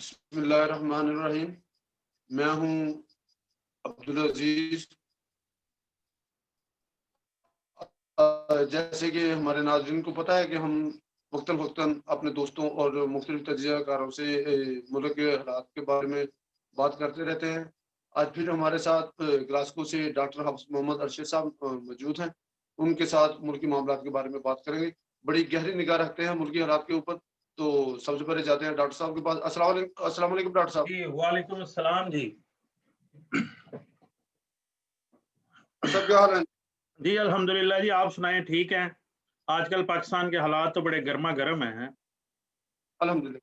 बिस्मिल्लाहिर्रहमानिर्रहीम। मैं हूँ अब्दुल अजीज। जैसे कि हमारे नाज़रीन को पता है कि हम वक्तन फ़वक्तन अपने दोस्तों और मुख्तलिफ तज्ज़ियाकारों से मुल्क के हालात के बारे में बात करते रहते हैं। आज फिर हमारे साथ ग्लासगो से डॉक्टर हफ्स मोहम्मद अरशद साहब मौजूद हैं। उनके साथ मुल्की मामलात के बारे में बात करेंगे। बड़ी गहरी निगाह रखते हैं मुल्की हालात के ऊपर। तो सबसे पहले जाते हैं डॉक्टर साहब के पास। अस्सलाम वालेकुम डॉक्टर साहब। जी, वालेकुम अस्सलाम जी। डॉक्टर साहब क्या हाल है? जी, अल्हम्दुलिल्लाह जी, आप सुनाएँ ठीक हैं? आजकल पाकिस्तान के हालात तो बड़े गरमा-गरम हैं। अल्हम्दुलिल्लाह।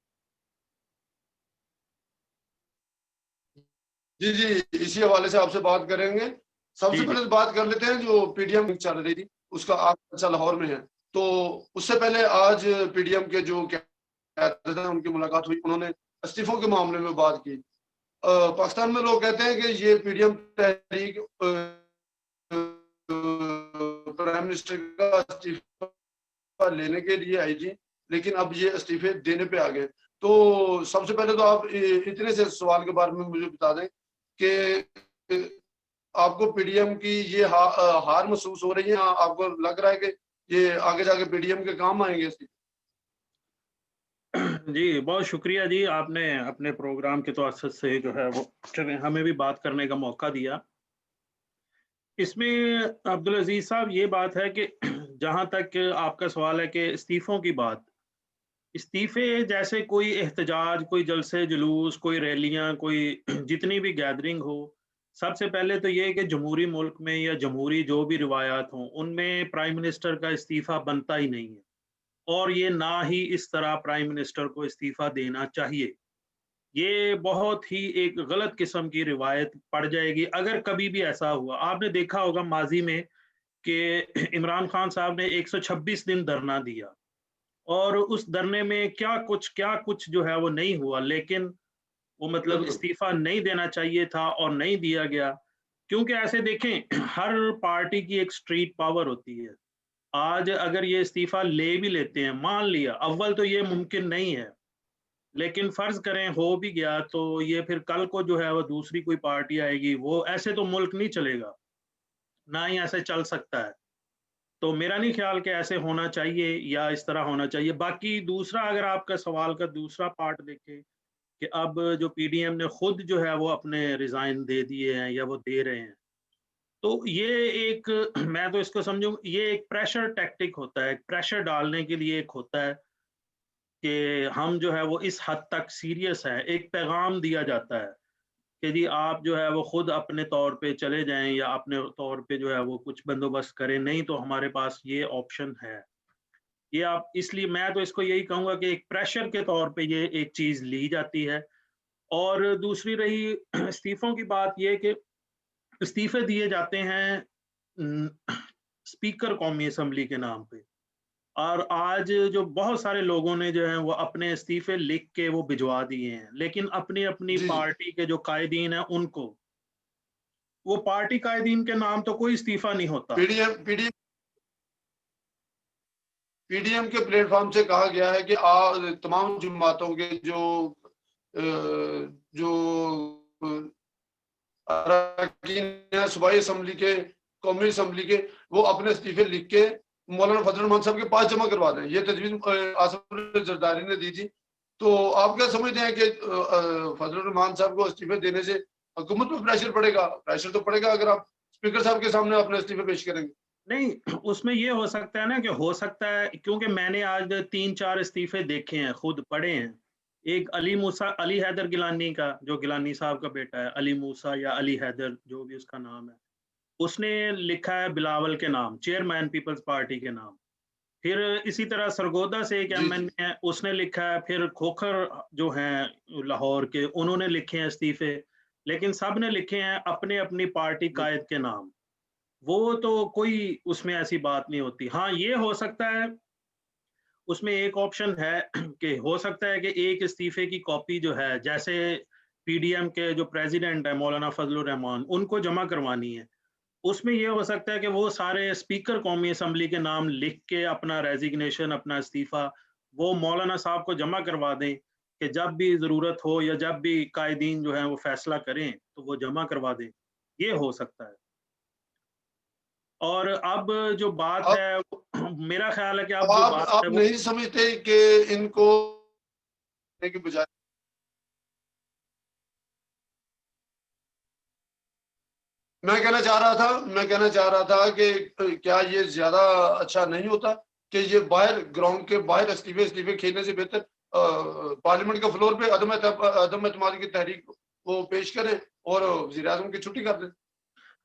जी, जी, इसी हवाले से आपसे बात करेंगे। सबसे जी, जी। पहले तो बात कर लेते हैं जो पीडीएम चल रही थी, उसका आप अच्छा लाहौर में है। तो उससे पहले आज पीडीएम के जो क़यादत है उनकी मुलाकात हुई, उन्होंने इस्तीफों के मामले में बात की। पाकिस्तान में लोग कहते हैं कि ये पीडीएम तहरीक प्राइम मिनिस्टर का इस्तीफा लेने के लिए आई थी, लेकिन अब ये इस्तीफे देने पे आ गए। तो सबसे पहले तो आप इतने से सवाल के बारे में मुझे बता दें कि आपको पीडीएम की ये हार महसूस हो रही है? आपको लग रहा है कि ये आगे जाके पीडीएम के काम आएँगे इस्तीफे? जी, बहुत शुक्रिया जी, आपने अपने प्रोग्राम के तवज्जुह से जो है वो चलें हमें भी बात करने का मौका दिया। इसमें अब्दुल अज़ीज़ साहब ये बात है कि जहाँ तक आपका सवाल है कि इस्तीफ़ों की बात, इस्तीफ़े जैसे कोई एहतजाज, कोई जलसे-जुलूस, कोई रैलियाँ, कोई जितनी भी गैदरिंग हो, सबसे पहले तो ये है कि जमहूरी मुल्क में या जमहूरी जो भी रिवायात हों, उनमें प्राइम मिनिस्टर का इस्तीफ़ा बनता ही नहीं है और ये ना ही इस तरह प्राइम मिनिस्टर को इस्तीफ़ा देना चाहिए। ये बहुत ही एक गलत किस्म की रिवायत पड़ जाएगी अगर कभी भी ऐसा हुआ। आपने देखा होगा माज़ी में कि इमरान खान साहब ने 126 दिन धरना दिया और उस धरने में क्या कुछ जो है वो नहीं हुआ, लेकिन वो मतलब बिल्कुल। इस्तीफ़ा नहीं देना चाहिए था और नहीं दिया गया। क्योंकि ऐसे देखें हर पार्टी की एक स्ट्रीट पावर होती है। आज अगर ये इस्तीफ़ा ले भी लेते हैं, मान लिया, अव्वल तो ये मुमकिन नहीं है, लेकिन फ़र्ज़ करें हो भी गया तो ये फिर कल को जो है वो दूसरी कोई पार्टी आएगी, वो ऐसे तो मुल्क नहीं चलेगा, ना ही ऐसे चल सकता है। तो मेरा नहीं ख्याल कि ऐसे होना चाहिए या इस तरह होना चाहिए। बाकी दूसरा अगर आपका सवाल का दूसरा पार्ट देखें कि अब जो पीडीएम ने खुद जो है वो अपने रिज़ाइन दे दिए हैं या वो दे रहे हैं। तो ये एक मैं तो इसको समझूँ ये एक प्रेशर टैक्टिक होता है, प्रेशर डालने के लिए एक होता है कि हम जो है वो इस हद तक सीरियस हैं। एक पैगाम दिया जाता है कि जी आप जो है वो खुद अपने तौर पे चले जाएँ या अपने तौर पे जो है वो कुछ बंदोबस्त करें, नहीं तो हमारे पास ये ऑप्शन है। ये आप इसलिए मैं तो इसको यही कहूँगा कि एक प्रेशर के तौर पे ये एक चीज़ ली जाती है और दूसरी रही इस्तीफ़ों की बात ये कि इस्तीफ़े दिए जाते हैं उम, स्पीकर कौमी असेंबली के नाम पे और आज जो बहुत सारे लोगों ने जो है वो अपने इस्तीफ़े लिख के वो भिजवा दिए हैं, लेकिन अपनी-अपनी जी, जी। पार्टी के जो कायदीन हैं उनको, वो पार्टी कायदीन के नाम तो कोई इस्तीफ़ा नहीं होता। पीडीएम पीडीएम पीडीएम के प्लेटफ़ॉर्म से कहा गया है कि तमाम जमातों के अ, जो अरकान है सूबाई असेंबली के, कौमी असेंबली के, वो अपने इस्तीफे लिख के मौलाना फजल रहमान साहब के पास जमा करवा दें। ये तजवीज़ आसिफ जरदारी ने दी थी। तो आप क्या समझते हैं कि फजल रहमान साहब को इस्तीफे देने से हुकूमत पे प्रेशर पड़ेगा? प्रेशर तो पड़ेगा अगर आप स्पीकर साहब के सामने अपने इस्तीफे पेश करेंगे। नहीं, उसमें ये हो सकता है ना कि हो सकता है क्योंकि मैंने आज 3-4 इस्तीफ़े देखे हैं, खुद पढ़े हैं। एक अली हैदर गिलानी का, जो गिलानी साहब का बेटा है, अली मूसा या अली हैदर जो भी उसका नाम है। उसने लिखा है बिलावल के नाम, चेयरमैन पीपल्स पार्टी के नाम। फिर इसी तरह सरगोदा से एक जी, जी। एमएनए है, उसने लिखा है, फिर खोखर जो हैं लाहौर के, उन्होंने लिखे हैं इस्तीफ़े, लेकिन सब ने लिखे हैं अपनी-अपनी पार्टी जी। कायद के नाम। वो तो कोई उसमें ऐसी बात नहीं होती। हाँ, ये हो सकता है, उसमें एक ऑप्शन है कि हो सकता है कि एक इस्तीफ़े की कॉपी जो है, जैसे पीडीएम के जो प्रेज़िडेंट हैं मौलाना फज़लुर रहमान, उनको जमा करवानी है। उसमें ये हो सकता है कि वो सारे स्पीकर कौमी असेंबली के नाम लिख के अपना रेज़िग्नेशन, अपना इस्तीफ़ा वो मौलाना साहब को जमा करवा दें कि जब भी ज़रूरत हो या जब भी कायदीन जो है वो फैसला करें तो वो जमा करवा दें, ये हो सकता है। और अब जो बात अब है मेरा ख़्याल है कि अब जो बात आप है वो नहीं समझते कि इनको की बजाय मैं कहना चाह रहा था कि क्या ये ज्यादा अच्छा नहीं होता कि ये बाहर ग्राउंड के बाहर इस्तीफे खेलने से बेहतर पार्लियामेंट के फ्लोर पे अदम एतमाद की तहरीक वो पेश करें और वज़ीर आज़म की छुट्टी कर दें।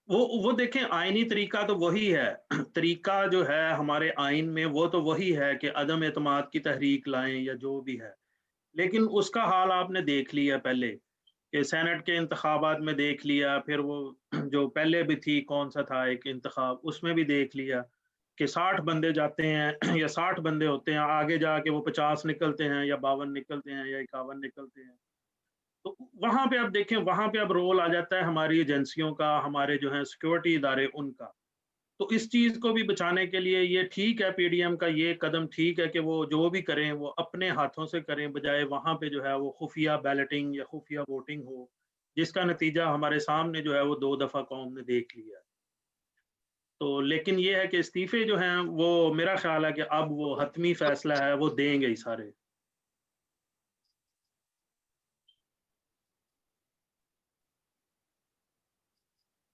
वो देखें आईनी तरीका तो वही है। तरीका जो है हमारे आइन में वो तो वही है कि अदम एतमाद की तहरीक लाएँ या जो भी है। लेकिन उसका हाल आपने देख लिया पहले कि सेनेट के इंतखाबात में देख लिया, फिर वो जो पहले भी थी कौन-सा था एक इंतखाब उसमें भी देख लिया कि 60 बंदे जाते हैं या 60 बंदे होते हैं, आगे जाके वो 50 निकलते हैं या 52 निकलते हैं या 51 निकलते हैं। तो वहाँ पे आप देखें, वहाँ पे अब रोल आ जाता है हमारी एजेंसियों का, हमारे जो हैं सिक्योरिटी इदारे उनका। तो इस चीज़ को भी बचाने के लिए ये ठीक है, पीडीएम का ये कदम ठीक है कि वो जो भी करें वो अपने हाथों से करें, बजाए वहाँ पे जो है वो खुफिया बैलेटिंग या खुफिया वोटिंग हो, जिसका नतीजा हमारे सामने जो है वो 2 दफ़ा कौम ने देख लिया है। तो लेकिन ये है कि इस्तीफ़े जो हैं वो मेरा ख़्याल है कि अब वो हतमी फ़ैसला है, वो देंगे ही सारे।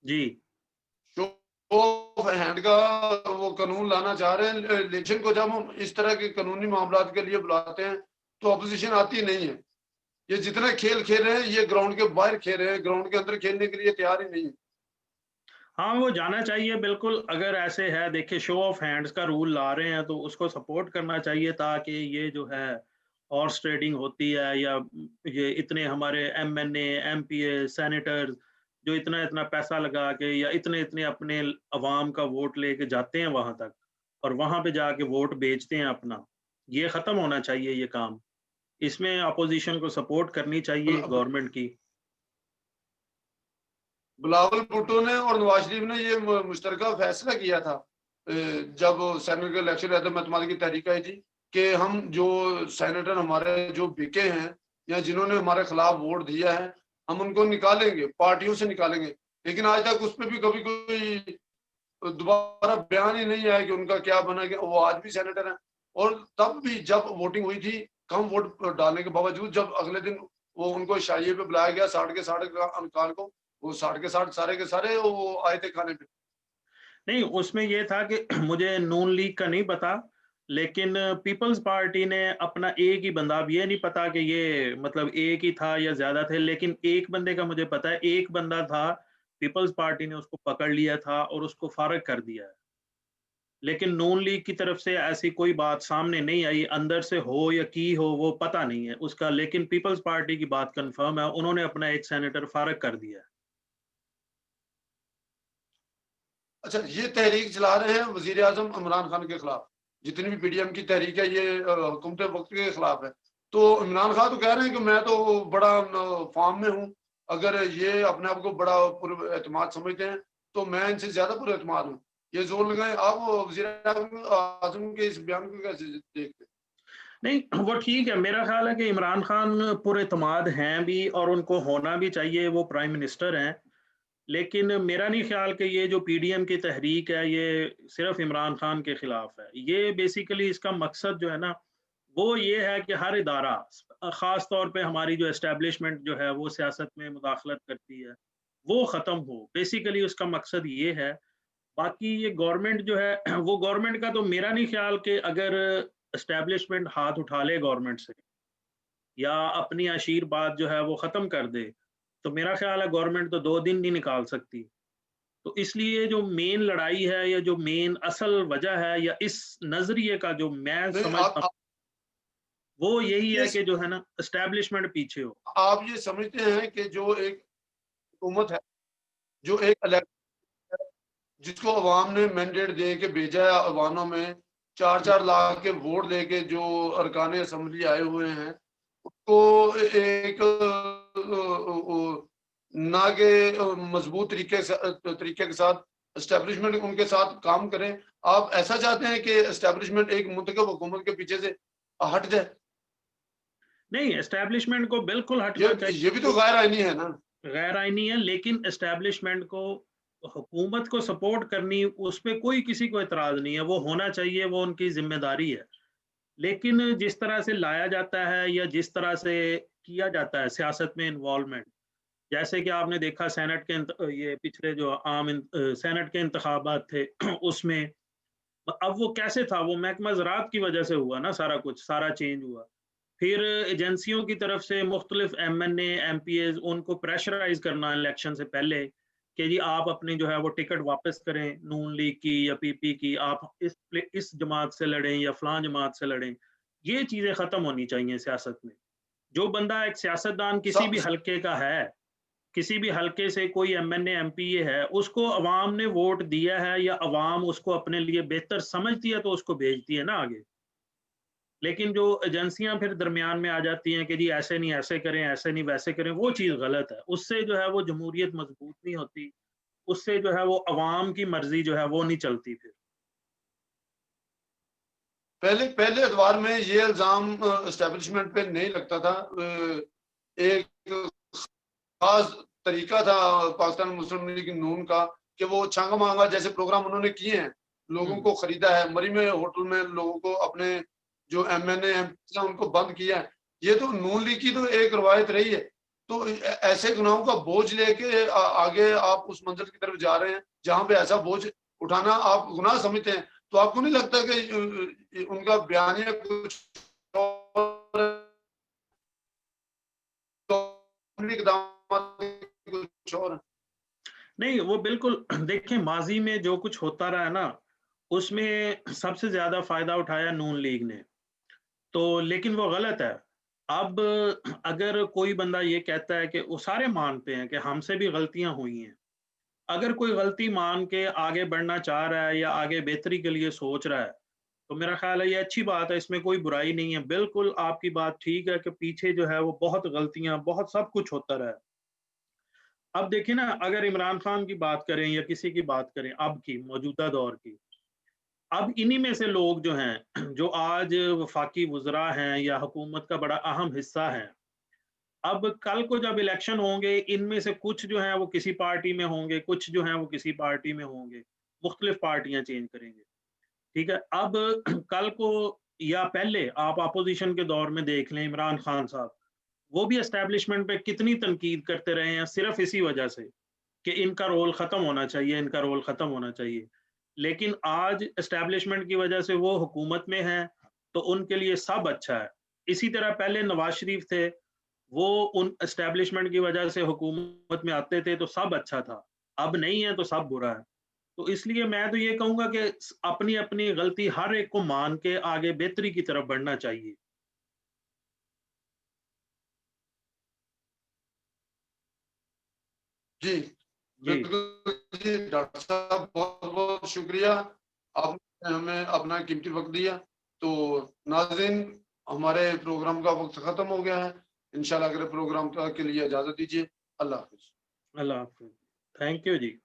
जी। शो ऑफ हैंड का वो कानून लाना चाह रहे हैं। इलेक्शन को जब हम इस तरह के कानूनी मामलात के लिए बुलाते हैं तो अपोजिशन आती नहीं है। ये जितना खेल खेल रहे हैं ये ग्राउंड के बाहर खेल रहे हैं, ग्राउंड के अंदर खेलने के लिए तैयार ही नहीं है। हाँ, वो जाना चाहिए बिल्कुल, अगर ऐसे है देखिए शो ऑफ हैंड्स का रूल ला रहे हैं तो उसको सपोर्ट करना चाहिए ताकि ये जो है हॉर्स ट्रेडिंग होती है या ये इतने हमारे एमएनए, एमपीए, सेनेटर्स जो इतना-इतना पैसा लगा के या इतने-इतने अपने अवाम का वोट लेके जाते हैं वहाँ तक और वहाँ पे जाके वोट बेचते हैं अपना, ये खत्म होना चाहिए ये काम। इसमें अपोज़िशन को सपोर्ट करनी चाहिए बुला- गवर्नमेंट की। बिलावल भुट्टो ने और नवाज शरीफ ने ये मुश्तरका फैसला किया था जब सेनेट के इलेक्शन अदम एतमाद की तहरीक आई थी कि हम जो सेनेटर हमारे जो बिके हैं या जिन्होंने हमारे खिलाफ वोट दिया है हम उनको निकालेंगे, पार्टियों से निकालेंगे। लेकिन आज तक उस पर भी कभी कोई दोबारा बयान ही नहीं आया कि उनका क्या बना, कि वो आज भी सेनेटर हैं। और तब भी जब वोटिंग हुई थी कम वोट डालने के बावजूद जब अगले दिन वो उनको शाइए पे बुलाया गया 60 के 60 अनकान को, वो 60 के 60 सारे के सारे वो आए थे खाने पे। नहीं, उसमें ये था कि मुझे नून लीग का नहीं पता, लेकिन पीपल्स पार्टी ने अपना एक ही बंदा, अब ये नहीं पता कि ये मतलब एक ही था या ज़्यादा थे, लेकिन एक बंदे का मुझे पता है, एक बंदा था, पीपल्स पार्टी ने उसको पकड़ लिया था और उसको फ़ारिग कर दिया है। लेकिन नून लीग की तरफ से ऐसी कोई बात सामने नहीं आई, अंदर से हो या की हो वो पता नहीं है उसका, लेकिन पीपल्स पार्टी की बात कन्फर्म है, उन्होंने अपना एक सेनेटर फ़ारिग कर दिया है। अच्छा, ये तहरीक चला रहे हैं वजीर आजम इमरान खान के खिलाफ। जितनी भी पीडीएम की तहरीक है ये हुकूमत वक्त के खिलाफ है। तो इमरान खान तो कह रहे हैं कि मैं तो बड़ा फार्म में हूँ, अगर ये अपने आप को बड़ा पुरएतमाद समझते हैं तो मैं इनसे ज्यादा पुरएतमाद हूँ। ये जोर लगाए। आप वजीर आजम के इस बयान को कैसे देखते हैं? नहीं, वो ठीक है। मेरा ख़्याल है कि इमरान खान पुरएतमाद हैं भी और उनको होना भी चाहिए, वो प्राइम मिनिस्टर हैं। लेकिन मेरा नहीं ख़्याल कि ये जो पीडीएम की तहरीक है, ये सिर्फ़ इमरान खान के ख़िलाफ़ है। ये बेसिकली इसका मकसद जो है ना, वो ये है कि हर इदारा ख़ास तौर पे हमारी जो एस्टेब्लिशमेंट जो है, वो सियासत में मुदाख़लत करती है, वो ख़त्म हो। बेसिकली उसका मकसद ये है। बाकी ये गवर्नमेंट जो है वो गवर्नमेंट का तो मेरा नहीं ख्याल कि अगर एस्टेब्लिशमेंट हाथ उठा ले गवर्नमेंट से या अपनी आशीर्वाद जो है वो खत्म कर दे तो मेरा ख्याल है गवर्नमेंट तो 2 दिन नहीं निकाल सकती। तो इसलिए जो मेन लड़ाई है या जो मेन असल वजह है या इस नजरिए का जो मैं नहीं, समझता हूँ वो यही ये है कि जो है ना एस्टेब्लिशमेंट पीछे हो। आप ये समझते हैं कि जो एक हुकूमत है, जो एक जिसको अवाम ने मैंडेट दे के भेजा है, अवानों में 4-4 लाख के वोट लेके जो अरकान असम्बली आए हुए हैं, उसको एक ना के मजबूत तरीके के साथ एस्टेब्लिशमेंट उनके साथ काम करें। आप ऐसा चाहते हैं कि एस्टेब्लिशमेंट एक मुंतखब हुकूमत के पीछे से हट जाए? नहीं, एस्टेब्लिशमेंट को बिल्कुल हटना चाहिए। ये भी तो गैर आईनी है ना। गैर आईनी है, लेकिन एस्टेब्लिशमेंट को, हुकूमत को सपोर्ट करनी, उस पे कोई किसी को एतराज नहीं है, वो होना चाहिए, वो उनकी जिम्मेदारी है। लेकिन जिस तरह से लाया जाता है या जिस तरह से किया जाता है सियासत में इन्वॉल्वमेंट, जैसे कि आपने देखा सेनेट के ये पिछले जो सेनेट के इंतखाबात थे उसमें, अब वो कैसे था, वो महकमा ज़राअत की वजह से हुआ ना, सारा कुछ, सारा चेंज हुआ। फिर एजेंसियों की तरफ से मुख्तलिफ एमएनए, एमपीएज, उनको प्रेशराइज करना इलेक्शन से पहले कि जी आप अपनी जो है वो टिकट वापस करें, नून लीग की या पीपी की, आप इस जमात से लड़ें या फलां जमात से लड़ें। ये चीज़ें ख़त्म होनी चाहिए सियासत में। जो बंदा एक सियासतदान किसी भी सब हलके का है, किसी भी हलके से कोई एमएनए, एमपीए है, उसको अवाम ने वोट दिया है या अवाम उसको अपने लिए बेहतर समझती है तो उसको भेजती है ना आगे। लेकिन जो एजेंसियां फिर दरमियान में आ जाती हैं कि जी ऐसे नहीं ऐसे करें, ऐसे नहीं वैसे करें, वो चीज़ गलत है। उससे जो है वो जमहूरियत मजबूत नहीं होती, उससे जो है वो अवाम की मर्जी जो है वो नहीं चलती फिर। पहले पहले अखबार में ये इल्जाम एस्टेब्लिशमेंट पे नहीं लगता था। एक खास तरीका था पाकिस्तान मुस्लिम लीग नून का कि वो छांगा मांगा जैसे प्रोग्राम उन्होंने किए हैं, लोगों को खरीदा है, मरी में होटल में लोगों को, अपने जो एमएनए एमपी उनको बंद किया है। ये तो नून लीग की तो एक रवायत रही है। तो ऐसे गुनाहों का बोझ लेके आगे आप उस मंजिल की तरफ जा रहे हैं जहां पे ऐसा बोझ उठाना आप गुनाह समझते हैं। तो आपको नहीं लगता कि उनका बयानिया कुछ और कुछ और? नहीं, वो बिल्कुल देखिए, माजी में जो कुछ होता रहा है ना, उसमें सबसे ज्यादा फायदा उठाया नून लीग ने, तो लेकिन वो गलत है। अब अगर कोई बंदा ये कहता है कि वो सारे मानते हैं कि हमसे भी गलतियां हुई हैं, अगर कोई गलती मान के आगे बढ़ना चाह रहा है या आगे बेहतरी के लिए सोच रहा है, तो मेरा ख्याल है ये अच्छी बात है, इसमें कोई बुराई नहीं है। बिल्कुल आपकी बात ठीक है कि पीछे जो है वो बहुत गलतियां, बहुत सब कुछ होता रहा है। अब देखिए ना, अगर इमरान खान की बात करें या किसी की बात करें अब की मौजूदा दौर की, अब इन्हीं में से लोग जो हैं, जो आज वफाकी वुज़रा हैं या हुकूमत का बड़ा अहम हिस्सा हैं, अब कल को जब इलेक्शन होंगे, इनमें से कुछ जो हैं वो किसी पार्टी में होंगे, कुछ जो हैं वो किसी पार्टी में होंगे, मुख्तलिफ पार्टियां चेंज करेंगे। ठीक है, अब कल को या पहले आप अपोजिशन के दौर में देख लें, इमरान खान साहब, वो भी एस्टेब्लिशमेंट पे कितनी तनकीद करते रहे हैं सिर्फ इसी वजह से कि इनका रोल खत्म होना चाहिए, इनका रोल खत्म होना चाहिए। लेकिन आज एस्टेब्लिशमेंट की वजह से वो हुकूमत में है, तो उनके लिए सब अच्छा है। इसी तरह पहले नवाज शरीफ थे, वो उन एस्टेब्लिशमेंट की वजह से हुकूमत में आते थे तो सब अच्छा था, अब नहीं है तो सब बुरा है। तो इसलिए मैं तो ये कहूंगा कि अपनी अपनी गलती हर एक को मान के आगे बेहतरी की तरफ बढ़ना चाहिए। जी, जी, बिल्कुल जी, डॉक्टर साहब बहुत-बहुत शुक्रिया। आपने हमें अपना कीमती वक़्त दिया। तो नाज़रीन, हमारे प्रोग्राम का वक़्त ख़त्म हो गया है। इंशाल्लाह अगले प्रोग्राम के लिए इजाज़त दीजिए। अल्लाह हाफ़िज़। अल्लाह हाफ़िज़। Thank you ji.